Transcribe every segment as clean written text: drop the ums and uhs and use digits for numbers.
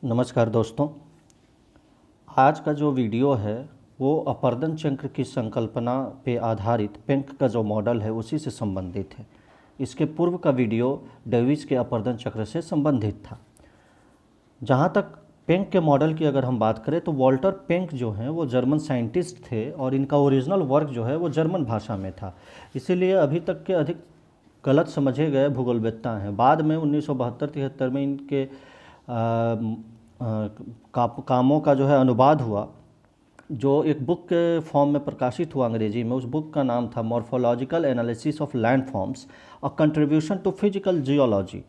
नमस्कार दोस्तों। आज का जो वीडियो है वो अपर्दन चक्र की संकल्पना पे आधारित पेंक का जो मॉडल है उसी से संबंधित है। इसके पूर्व का वीडियो डेविस के अपर्दन चक्र से संबंधित था। जहाँ तक पेंक के मॉडल की अगर हम बात करें तो वॉल्टर पेंक जो हैं वो जर्मन साइंटिस्ट थे और इनका ओरिजिनल वर्क जो है वो जर्मन भाषा में था, इसीलिए अभी तक के अधिक गलत समझे गए भूगोलवेत्ता हैं। बाद में 1972-73 में इनके कामों का जो है अनुवाद हुआ, जो एक बुक के फॉर्म में प्रकाशित हुआ अंग्रेजी में। उस बुक का नाम था morphological analysis of land forms, a contribution to physical geology.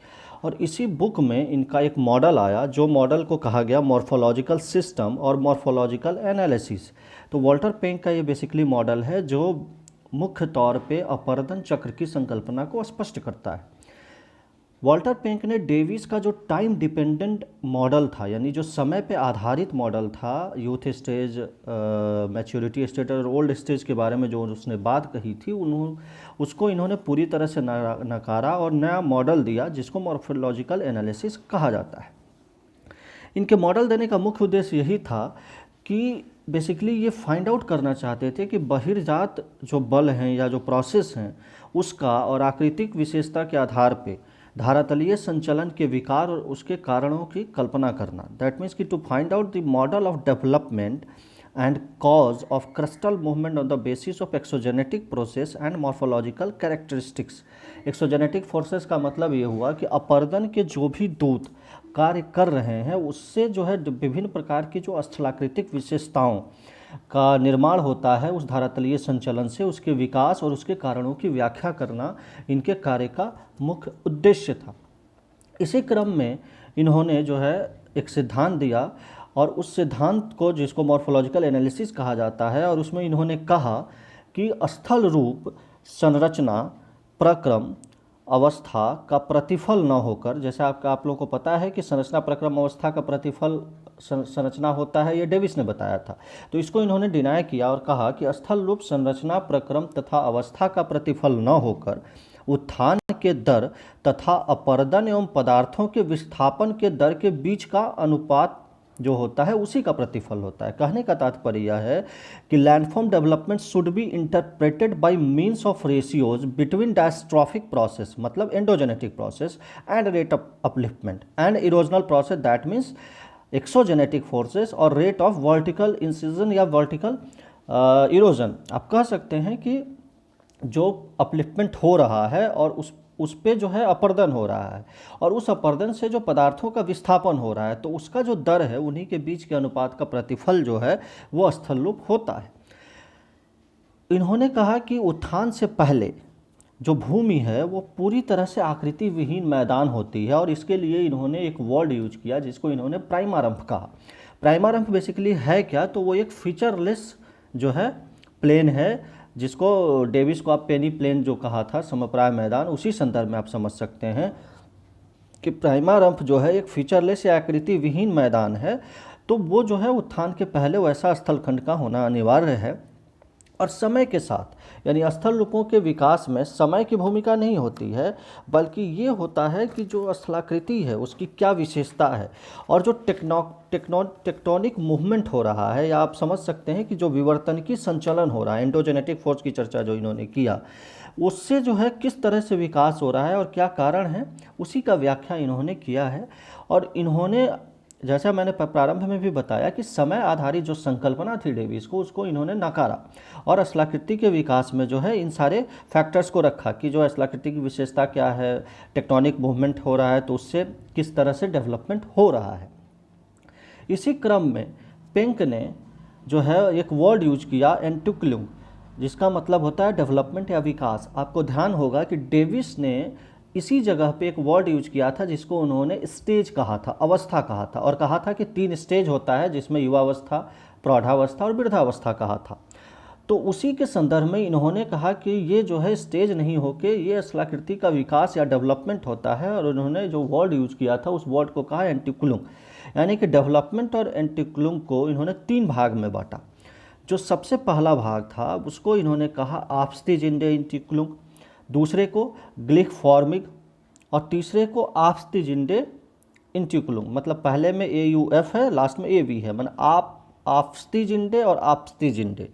और इसी बुक में इनका एक मॉडल आया, जो मॉडल को कहा गया मॉर्फोलॉजिकल सिस्टम और मॉर्फोलॉजिकल एनालिसिस। तो वॉल्टर पेंक का ये बेसिकली मॉडल है जो मुख्य तौर पे अपर्दन चक्र की संकल्पना को स्पष्ट करता है। वॉल्टर पेंक ने डेविस का जो टाइम डिपेंडेंट मॉडल था, यानी जो समय पे आधारित मॉडल था, यूथ स्टेज, मैच्योरिटी स्टेज और ओल्ड स्टेज के बारे में जो उसने बात कही थी, उसको इन्होंने पूरी तरह से नकारा और नया मॉडल दिया जिसको मॉर्फोलॉजिकल एनालिसिस कहा जाता है। इनके मॉडल देने का मुख्य उद्देश्य यही था कि बेसिकली ये फाइंड आउट करना चाहते थे कि बहिर्जात जो बल हैं या जो प्रोसेस हैं उसका और आकृतिक विशेषता के आधार पे धारातलीय संचलन के विकार और उसके कारणों की कल्पना करना। दैट मीन्स कि to find out the model of development and cause of crustal movement on the basis of exogenetic process and morphological characteristics. Exogenetic forces का मतलब ये हुआ कि अपर्दन के जो भी दूत कार्य कर रहे हैं उससे जो है विभिन्न प्रकार की जो स्थलाकृतिक विशेषताओं का निर्माण होता है उस धारातलीय संचलन से, उसके विकास और उसके कारणों की व्याख्या करना इनके कार्य का मुख्य उद्देश्य था। इसी क्रम में इन्होंने जो है एक सिद्धांत दिया और उस सिद्धांत को, जिसको मॉर्फोलॉजिकल एनालिसिस कहा जाता है, और उसमें इन्होंने कहा कि स्थल रूप संरचना प्रक्रम अवस्था का प्रतिफल न होकर, जैसे आप लोगों को पता है कि संरचना प्रक्रम अवस्था का प्रतिफल संरचना होता है, ये डेविस ने बताया था। तो इसको इन्होंने डिनाय किया और कहा कि स्थल रूप संरचना प्रक्रम तथा अवस्था का प्रतिफल न होकर उत्थान के दर तथा अपर्दन एवं पदार्थों के विस्थापन के दर के बीच का अनुपात जो होता है उसी का प्रतिफल होता है। कहने का तात्पर्य यह है कि landform development should be interpreted by means of ratios between diastrophic process, मतलब endogenetic process, and rate of upliftment and erosional process, that means exogenetic forces, और रेट ऑफ वर्टिकल इंसिजन या वर्टिकल इरोजन। आप कह सकते हैं कि जो upliftment हो रहा है और उस पे जो है अपर्दन हो रहा है, और उस अपर्दन से जो पदार्थों का विस्थापन हो रहा है, तो उसका जो दर है उन्हीं के बीच के अनुपात का प्रतिफल जो है वो स्थलरूप होता है। इन्होंने कहा कि उत्थान से पहले जो भूमि है वो पूरी तरह से आकृति विहीन मैदान होती है, और इसके लिए इन्होंने एक वर्ड यूज किया जिसको इन्होंने प्राइमारंभ कहा। प्राइमारंभ बेसिकली है क्या, तो वो एक फीचरलेस जो है प्लेन है, जिसको डेविस को आप पेनी प्लेन जो कहा था, समप्राय मैदान, उसी संदर्भ में आप समझ सकते हैं कि प्राइमारंभ जो है एक फीचरलेस या आकृति विहीन मैदान है। तो वो जो है उत्थान के पहले वैसा स्थलखंड का होना अनिवार्य है। और समय के साथ, यानी स्थल रूपों के विकास में समय की भूमिका नहीं होती है, बल्कि ये होता है कि जो स्थलाकृति है उसकी क्या विशेषता है, और जो टेक्टोनिक मूवमेंट हो रहा है, या आप समझ सकते हैं कि जो विवर्तनिकी संचलन हो रहा है, एंडोजेनेटिक फोर्स की चर्चा जो इन्होंने किया, उससे जो है किस तरह से विकास हो रहा है और क्या कारण है, उसी का व्याख्या इन्होंने किया है। और इन्होंने, जैसा मैंने प्रारंभ में भी बताया, कि समय आधारित जो संकल्पना थी डेविस को, उसको इन्होंने नकारा और स्थलाकृति के विकास में जो है इन सारे फैक्टर्स को रखा कि जो स्थलाकृति की विशेषता क्या है, टेक्टोनिक मूवमेंट हो रहा है तो उससे किस तरह से डेवलपमेंट हो रहा है। इसी क्रम में पेंक ने जो है एक वर्ड यूज किया, एंटिक्लुम, जिसका मतलब होता है डेवलपमेंट या विकास। आपको ध्यान होगा कि डेविस ने इसी जगह पे एक वर्ड यूज किया था जिसको उन्होंने स्टेज कहा था, अवस्था कहा था, और कहा था कि 3 स्टेज होता है, जिसमें युवावस्था, प्रौढ़ावस्था और वृद्धावस्था कहा था। तो उसी के संदर्भ में इन्होंने कहा कि ये जो है स्टेज नहीं होके ये स्थलाकृति का विकास या डेवलपमेंट होता है, और उन्होंने जो वर्ड यूज किया था उस वर्ड को कहा एंटिक्लुम। यानी कि डेवलपमेंट और एंटिक्लुम को इन्होंने 3 भाग में बांटा। जो सबसे पहला भाग था उसको इन्होंने कहा आप्स्तिजिंडे एंटिक्लुम, दूसरे को ग्लिक फॉर्मिक, और तीसरे को आप्स्तिजिंडे इंटिकुलम, मतलब पहले में AUF है, लास्ट में AV है, मतलब आपस्ती जिंडे और आपस्ती जिंडे।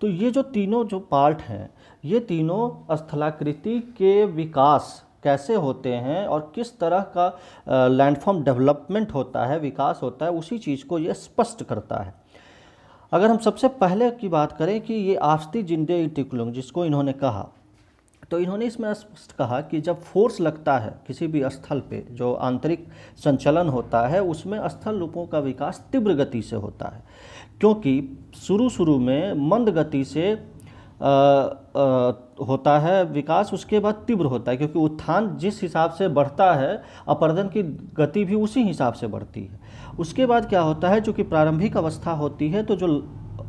तो ये जो तीनों जो पार्ट हैं, ये तीनों स्थलाकृति के विकास कैसे होते हैं और किस तरह का लैंडफॉर्म डेवलपमेंट होता है, विकास होता है, उसी चीज़ को ये स्पष्ट करता है। अगर हम सबसे पहले की बात करें कि ये आपस्ती जिंडे इंटिकुलम जिसको इन्होंने कहा, तो इन्होंने इसमें स्पष्ट कहा कि जब फोर्स लगता है किसी भी स्थल पे, जो आंतरिक संचलन होता है, उसमें स्थल रूपों का विकास तीव्र गति से होता है, क्योंकि शुरू शुरू में मंद गति से होता है विकास, उसके बाद तीव्र होता है, क्योंकि उत्थान जिस हिसाब से बढ़ता है अपरदन की गति भी उसी हिसाब से बढ़ती है। उसके बाद क्या होता है, चूँकि प्रारंभिक अवस्था होती है, तो जो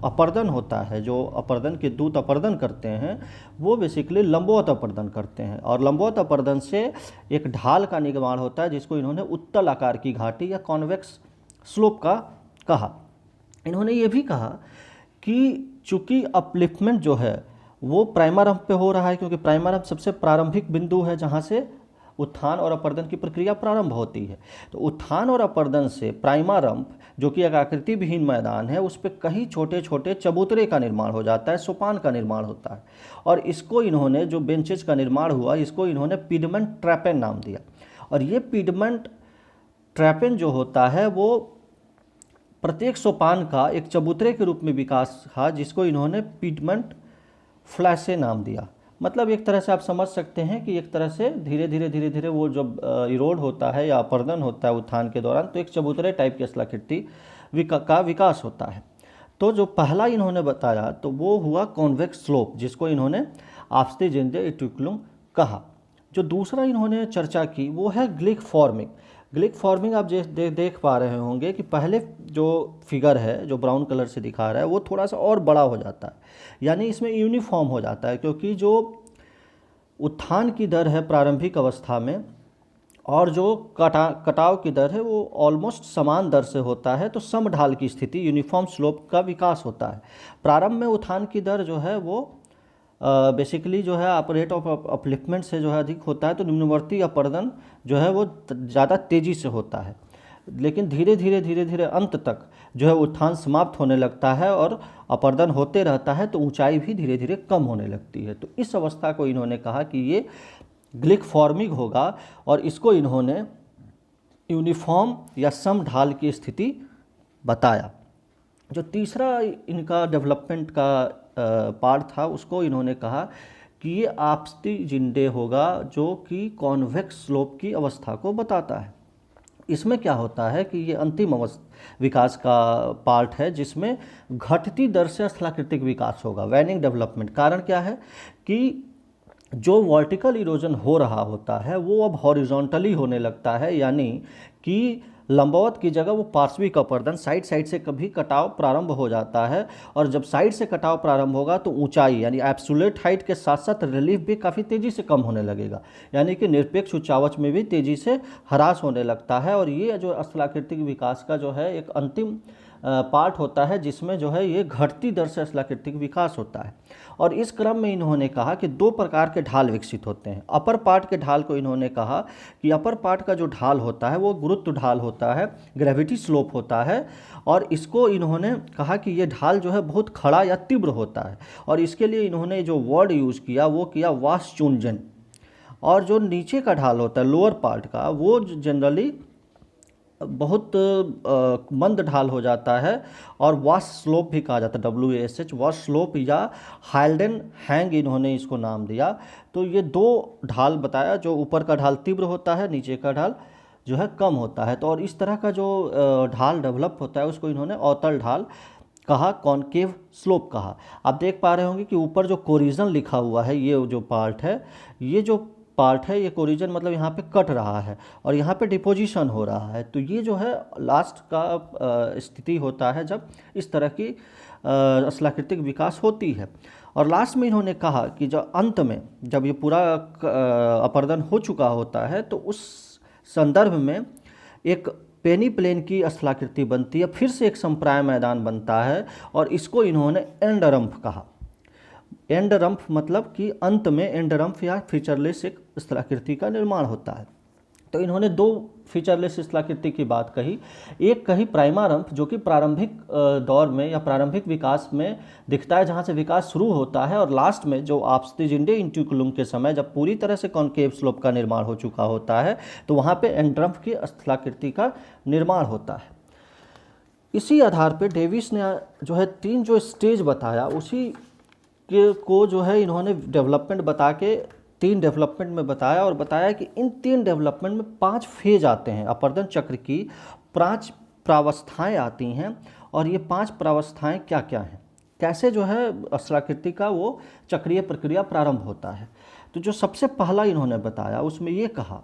अपर्दन होता है, जो अपर्दन के दूत अपर्दन करते हैं, वो बेसिकली लंबवत अपर्दन करते हैं, और लंबवत अपर्दन से एक ढाल का निर्माण होता है जिसको इन्होंने उत्तल आकार की घाटी या कॉन्वेक्स स्लोप का कहा। इन्होंने ये भी कहा कि चूँकि अपलिफ्टमेंट जो है वो प्राइमरम्प पे हो रहा है, क्योंकि प्राइमरम्प सबसे प्रारंभिक बिंदु है जहाँ से उत्थान और अपर्दन की प्रक्रिया प्रारंभ होती है। तो उत्थान और अपर्दन से प्राइमरम्प, जो कि एक आकृति विहीन मैदान है, उस पर कई छोटे छोटे चबूतरे का निर्माण हो जाता है, सोपान का निर्माण होता है, और इसको इन्होंने, जो बेंचेज का निर्माण हुआ, इसको इन्होंने पीडमेंट ट्रैपेन नाम दिया। और ये पीडमेंट ट्रैपेन जो होता है वो प्रत्येक सोपान का एक चबूतरे के रूप में विकास था, जिसको इन्होंने पीडमेंट फ्लैसे नाम दिया। मतलब एक तरह से आप समझ सकते हैं कि एक तरह से धीरे धीरे वो जब इरोड होता है या अपर्दन होता है उत्थान के दौरान, तो एक चबूतरे टाइप की स्थलाकृति का विकास होता है। तो जो पहला इन्होंने बताया तो वो हुआ कॉन्वेक्स स्लोप, जिसको इन्होंने आपस्ती जिंडे इंटिकुलम कहा। जो दूसरा इन्होंने चर्चा की वो है ग्लिक फॉर्मिंग। ग्लिक फॉर्मिंग आप देख पा रहे होंगे कि पहले जो फिगर है, जो ब्राउन कलर से दिखा रहा है, वो थोड़ा सा और बड़ा हो जाता है, यानी इसमें यूनिफॉर्म हो जाता है, क्योंकि जो उत्थान की दर है प्रारंभिक अवस्था में और जो कटाव की दर है वो ऑलमोस्ट समान दर से होता है, तो सम ढाल की स्थिति, यूनिफॉर्म स्लोप का विकास होता है। प्रारंभ में उत्थान की दर जो है वो बेसिकली जो है आप रेट ऑफ अपलिफ्टमेंट से जो है अधिक होता है, तो निम्नवर्ती अपर्दन जो है वो ज़्यादा तेज़ी से होता है, लेकिन धीरे धीरे अंत तक जो है उत्थान समाप्त होने लगता है और अपर्दन होते रहता है, तो ऊंचाई भी धीरे धीरे कम होने लगती है। तो इस अवस्था को इन्होंने कहा कि ये ग्लिक फॉर्मिंग होगा, और इसको इन्होंने यूनिफॉर्म या सम ढाल की स्थिति बताया। जो तीसरा इनका डेवलपमेंट का पार्ट था, उसको इन्होंने कहा कि ये आपस्ती जिंडे होगा, जो कि कॉन्वेक्स स्लोप की अवस्था को बताता है। इसमें क्या होता है कि ये अंतिम विकास का पार्ट है, जिसमें घटती दर से स्थलाकृतिक विकास होगा, वैनिंग डेवलपमेंट। कारण क्या है कि जो वर्टिकल इरोजन हो रहा होता है वो अब हॉरिजॉन्टली होने लगता है, यानी कि लंबवत की जगह वो पार्श्विक अपर्दन, साइड से कभी कटाव प्रारंभ हो जाता है, और जब साइड से कटाव प्रारंभ होगा तो ऊंचाई यानी एब्सोल्यूट हाइट के साथ साथ रिलीफ भी काफ़ी तेज़ी से कम होने लगेगा, यानी कि निरपेक्ष उच्चावच में भी तेज़ी से ह्रास होने लगता है। और ये जो स्थलाकृतिक विकास का जो है एक अंतिम पार्ट होता है, जिसमें जो है ये घटती दर से स्थलाकृतिक विकास होता है। और इस क्रम में इन्होंने कहा कि दो प्रकार के ढाल विकसित होते हैं। अपर पार्ट के ढाल को इन्होंने कहा कि अपर पार्ट का जो ढाल होता है वो गुरुत्व ढाल होता है, ग्रेविटी स्लोप होता है, और इसको इन्होंने कहा कि ये ढाल जो है बहुत खड़ा या तीव्र होता है, और इसके लिए इन्होंने जो वर्ड यूज़ किया वो किया वासचुंजन। और जो नीचे का ढाल होता है लोअर पार्ट का, वो जनरली बहुत मंद ढाल हो जाता है, और वॉश स्लोप भी कहा जाता है, WASH, वॉश स्लोप या हाइल्डेन हैंग इन्होंने इसको नाम दिया। तो ये दो ढाल बताया, जो ऊपर का ढाल तीव्र होता है, नीचे का ढाल जो है कम होता है। तो और इस तरह का जो ढाल डेवलप होता है उसको इन्होंने अवतल ढाल कहा, कॉनकेव स्लोप कहा। आप देख पा रहे होंगे कि ऊपर जो कोरिजन लिखा हुआ है, ये जो पार्ट है, ये जो पार्ट है, ये कोरिजन मतलब यहाँ पे कट रहा है और यहाँ पे डिपोजिशन हो रहा है। तो ये जो है लास्ट का स्थिति होता है जब इस तरह की स्थलाकृतिक विकास होती है। और लास्ट में इन्होंने कहा कि जब अंत में जब ये पूरा अपर्दन हो चुका होता है, तो उस संदर्भ में एक पेनी प्लेन की स्थलाकृति बनती है, फिर से एक संप्राय मैदान बनता है, और इसको इन्होंने एंड रम्फ कहा। एंड रम्फ मतलब कि अंत में एंड रम्फ या फीचरलेस एक स्थलाकृति का निर्माण होता है। तो इन्होंने दो फीचरलेस स्थलाकृति की बात कही। एक कही प्राइमारंभ, जो कि प्रारंभिक दौर में या प्रारंभिक विकास में दिखता है, जहाँ से विकास शुरू होता है, और लास्ट में जो आप्स्तिजिंडे इंट्यूकुलम के समय जब पूरी तरह से कॉन्केव स्लोप का निर्माण हो चुका होता है, तो वहाँ पे एंड्रम्फ की स्थलाकृति का निर्माण होता है। इसी आधार पे डेविस ने जो है 3 जो स्टेज बताया, उसी के को जो है इन्होंने डेवलपमेंट बता के 3 डेवलपमेंट में बताया, और बताया कि इन 3 डेवलपमेंट में 5 फेज आते हैं। अपर्दन चक्र की 5 प्रावस्थाएं आती हैं, और ये 5 प्रावस्थाएं क्या क्या हैं, कैसे जो है स्थलाकृति का वो चक्रीय प्रक्रिया प्रारंभ होता है। तो जो सबसे पहला इन्होंने बताया उसमें ये कहा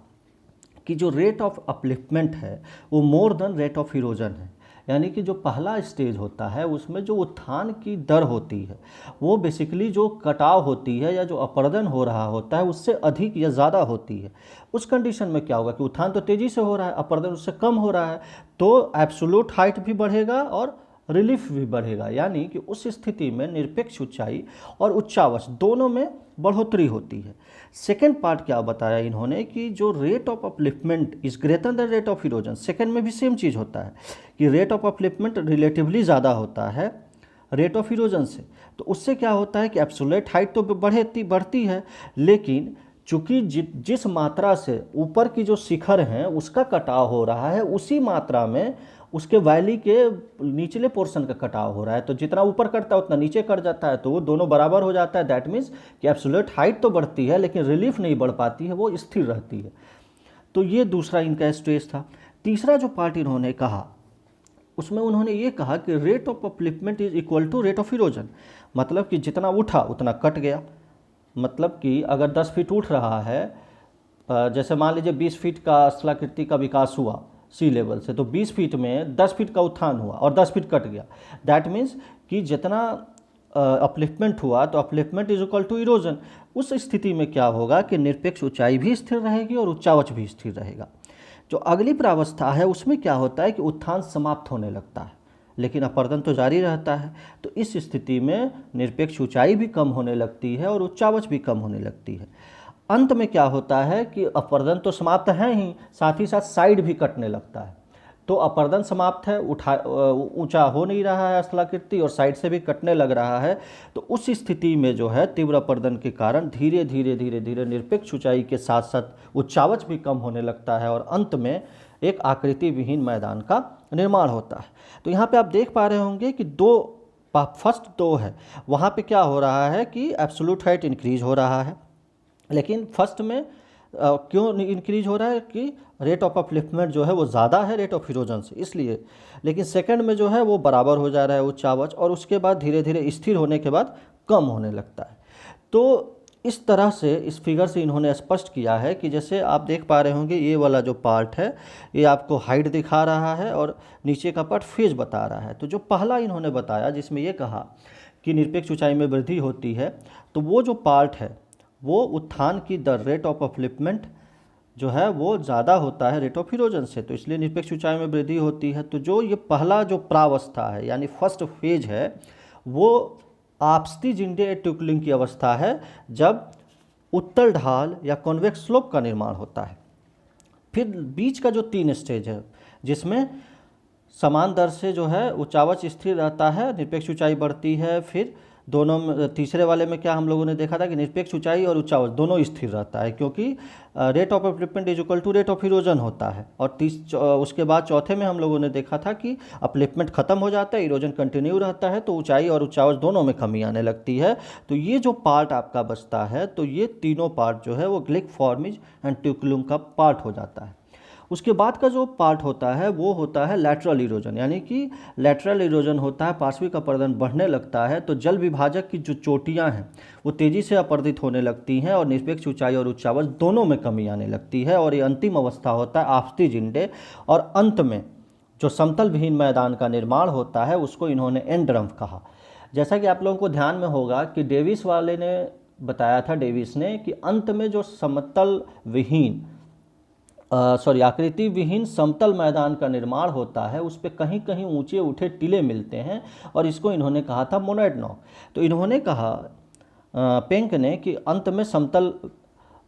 कि जो रेट ऑफ अपलिफ्टमेंट है वो more than rate of erosion है। यानी कि जो पहला स्टेज होता है उसमें जो उत्थान की दर होती है वो बेसिकली जो कटाव होती है या जो अपर्दन हो रहा होता है उससे अधिक या ज़्यादा होती है। उस कंडीशन में क्या होगा कि उत्थान तो तेज़ी से हो रहा है, अपर्दन उससे कम हो रहा है, तो एब्सोल्यूट हाइट भी बढ़ेगा और रिलीफ भी बढ़ेगा। यानी कि उस स्थिति में निरपेक्ष ऊंचाई और उच्चावच दोनों में बढ़ोतरी होती है। सेकेंड पार्ट क्या बताया इन्होंने कि जो rate of upliftment is greater than rate of erosion. Second में भी सेम चीज़ होता है कि रेट ऑफ अपलिफ्टमेंट रिलेटिवली ज़्यादा होता है रेट ऑफ इरोजन से। तो उससे क्या होता है कि एब्सोल्यूट हाइट तो बढ़ती है, लेकिन चूंकि जिस मात्रा से ऊपर की जो शिखर हैं उसका कटाव हो रहा है, उसी मात्रा में उसके वैली के निचले पोर्शन का कटाव हो रहा है। तो जितना ऊपर कटता है उतना नीचे कट जाता है, तो वो दोनों बराबर हो जाता है। दैट मीन्स कि एब्सोल्यूट हाइट तो बढ़ती है लेकिन रिलीफ नहीं बढ़ पाती है, वो स्थिर रहती है। तो ये दूसरा इनका स्टेज था। तीसरा जो पार्ट इन्होंने कहा उसमें उन्होंने ये कहा कि rate of upliftment is equal to rate of erosion. मतलब कि जितना उठा उतना कट गया। मतलब कि अगर 10 फीट उठ रहा है, जैसे मान लीजिए 20 फीट का स्थलाकृति का विकास हुआ सी लेवल से, तो 20 फीट में 10 फीट का उत्थान हुआ और 10 फीट कट गया। दैट मीन्स कि जितना अपलिफ्टमेंट हुआ तो upliftment is equal to erosion. उस स्थिति में क्या होगा कि निरपेक्ष ऊंचाई भी स्थिर रहेगी और उच्चावच भी स्थिर रहेगा। जो अगली प्रावस्था है उसमें क्या होता है कि उत्थान समाप्त होने लगता है लेकिन अपर्दन तो जारी रहता है। तो इस स्थिति में निरपेक्ष ऊंचाई भी कम होने लगती है और उच्चावच भी कम होने लगती है। अंत में क्या होता है कि अपर्दन तो समाप्त है ही, साथ ही साथ साइड भी कटने लगता है। तो अपर्दन समाप्त है, ऊंचा हो नहीं रहा है स्थलाकृति और साइड से भी कटने लग रहा है। तो उस स्थिति में जो है तीव्र अपर्दन के कारण धीरे धीरे निरपेक्ष ऊंचाई के साथ साथ उच्चावच भी कम होने लगता है और अंत में एक आकृति विहीन मैदान का निर्माण होता है। तो यहाँ पे आप देख पा रहे होंगे कि फर्स्ट 2 है, वहाँ पे क्या हो रहा है कि एब्सोल्यूट हाइट इंक्रीज हो रहा है, लेकिन फर्स्ट में क्यों इंक्रीज हो रहा है कि रेट ऑफ अपलिफ्टमेंट जो है वो ज़्यादा है रेट ऑफ इरोजन से, इसलिए। लेकिन सेकंड में जो है वो बराबर हो जा रहा है उच्चावच, और उसके बाद धीरे धीरे स्थिर होने के बाद कम होने लगता है। तो इस तरह से इस फिगर से इन्होंने स्पष्ट किया है कि जैसे आप देख पा रहे होंगे ये वाला जो पार्ट है ये आपको हाइट दिखा रहा है और नीचे का पार्ट फेज बता रहा है। तो जो पहला इन्होंने बताया जिसमें ये कहा कि निरपेक्ष ऊंचाई में वृद्धि होती है, तो वो जो पार्ट है वो उत्थान की दर रेट ऑफ अपलिफ्टमेंट जो है वो ज़्यादा होता है रेट ऑफ इरोजन से, तो इसलिए निरपेक्ष ऊंचाई में वृद्धि होती है। तो जो ये पहला जो प्रावस्था है यानी फर्स्ट फेज है वो आप्स्तिजिंडे इंट्यूकुलम की अवस्था है जब उत्तल ढाल या कॉन्वेक्स स्लोप का निर्माण होता है। फिर बीच का जो 3 स्टेज है जिसमें समान दर से जो है उच्चावच स्थिर रहता है, निरपेक्ष ऊंचाई बढ़ती है। फिर दोनों में तीसरे वाले में क्या हम लोगों ने देखा था कि निरपेक्ष ऊंचाई और उच्चावच दोनों स्थिर रहता है क्योंकि rate of upliftment is equal to rate of erosion होता है। और उसके बाद चौथे में हम लोगों ने देखा था कि अपलिफ्टमेंट खत्म हो जाता है, इरोजन कंटिन्यू रहता है, तो ऊंचाई और उच्चावच दोनों में कमी आने लगती है। तो ये जो पार्ट आपका बचता है तो ये तीनों पार्ट जो है वो ग्लिक-फॉर्मिज इंट्यूकुलम का पार्ट हो जाता है। उसके बाद का जो पार्ट होता है वो होता है लैटरल इरोजन, यानी कि लैटरल इरोजन होता है, पार्श्विक अपर्दन बढ़ने लगता है तो जल विभाजक की जो चोटियां हैं वो तेज़ी से अपर्दित होने लगती हैं और निरपेक्ष ऊंचाई और उच्चावच दोनों में कमी आने लगती है। और ये अंतिम अवस्था होता है आप्स्तिजिंडे, और अंत में जो समतल विहीन मैदान का निर्माण होता है उसको इन्होंने एंड्रम्फ कहा। जैसा कि आप लोगों को ध्यान में होगा कि डेविस वाले ने बताया था, डेविस ने, कि अंत में जो समतल विहीन आकृति विहीन समतल मैदान का निर्माण होता है उस पर कहीं कहीं ऊंचे उठे टीले मिलते हैं और इसको इन्होंने कहा था मोनोड नॉक। तो इन्होंने कहा पेंक ने कि अंत में समतल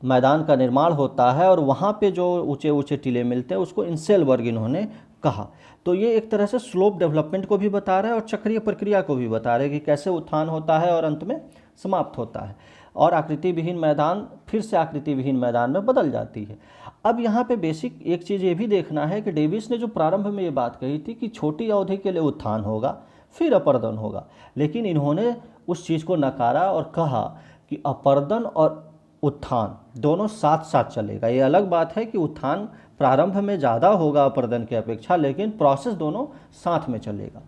मैदान का निर्माण होता है और वहाँ पे जो ऊंचे ऊंचे टीले मिलते हैं उसको इनसेल वर्ग इन्होंने कहा। तो ये एक तरह से स्लोप डेवलपमेंट को भी बता रहा है और चक्रीय प्रक्रिया को भी बता रहा है कि कैसे उत्थान होता है और अंत में समाप्त होता है और आकृति विहीन मैदान फिर से आकृति विहीन मैदान में बदल जाती है। अब यहाँ पे बेसिक एक चीज़ ये भी देखना है कि डेविस ने जो प्रारंभ में ये बात कही थी कि छोटी अवधि के लिए उत्थान होगा फिर अपर्दन होगा, लेकिन इन्होंने उस चीज़ को नकारा और कहा कि अपर्दन और उत्थान दोनों साथ साथ चलेगा। ये अलग बात है कि उत्थान प्रारंभ में ज़्यादा होगा अपर्दन की अपेक्षा, लेकिन प्रोसेस दोनों साथ में चलेगा।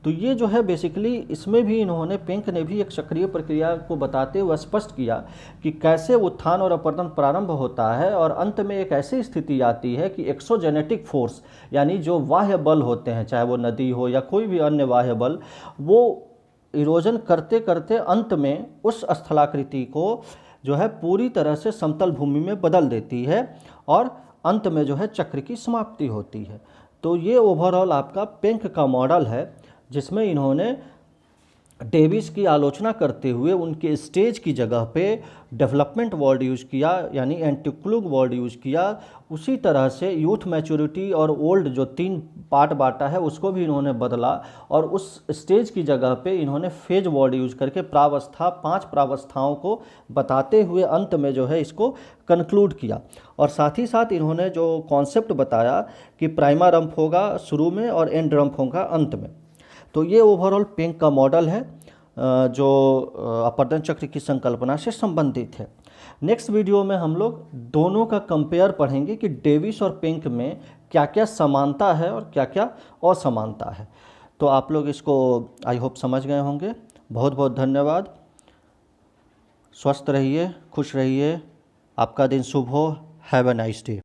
तो ये जो है बेसिकली इसमें भी इन्होंने पिंक ने भी एक चक्रीय प्रक्रिया को बताते हुए स्पष्ट किया कि कैसे उत्थान और अपर्दन प्रारंभ होता है और अंत में एक ऐसी स्थिति आती है कि एक्सोजेनेटिक फोर्स यानी जो बाह्य बल होते हैं, चाहे वो नदी हो या कोई भी अन्य बाह्य बल, वो इरोजन करते करते अंत में उस स्थलाकृति को जो है पूरी तरह से समतल भूमि में बदल देती है और अंत में जो है चक्र की समाप्ति होती है। तो ये ओवरऑल आपका पिंक का मॉडल है जिसमें इन्होंने डेविस की आलोचना करते हुए उनके स्टेज की जगह पे डेवलपमेंट वर्ड यूज़ किया यानी एंटीक्लूग वर्ड यूज़ किया। उसी तरह से यूथ मैच्योरिटी और ओल्ड जो 3 पार्ट बांटा है उसको भी इन्होंने बदला और उस स्टेज की जगह पे इन्होंने फेज वर्ड यूज़ करके प्रावस्था 5 प्रावस्थाओं को बताते हुए अंत में जो है इसको कंक्लूड किया। और साथ ही साथ इन्होंने जो कॉन्सेप्ट बताया कि प्राइमा रंप होगा शुरू में और एंड रंप होगा अंत में। तो ये ओवरऑल पिंक का मॉडल है जो अपर्दन चक्र की संकल्पना से संबंधित है। नेक्स्ट वीडियो में हम लोग दोनों का कंपेयर पढ़ेंगे कि डेविस और पिंक में क्या क्या समानता है और क्या क्या असमानता है। तो आप लोग इसको आई होप समझ गए होंगे। बहुत बहुत धन्यवाद। स्वस्थ रहिए, खुश रहिए, आपका दिन शुभ हो। Have a nice day.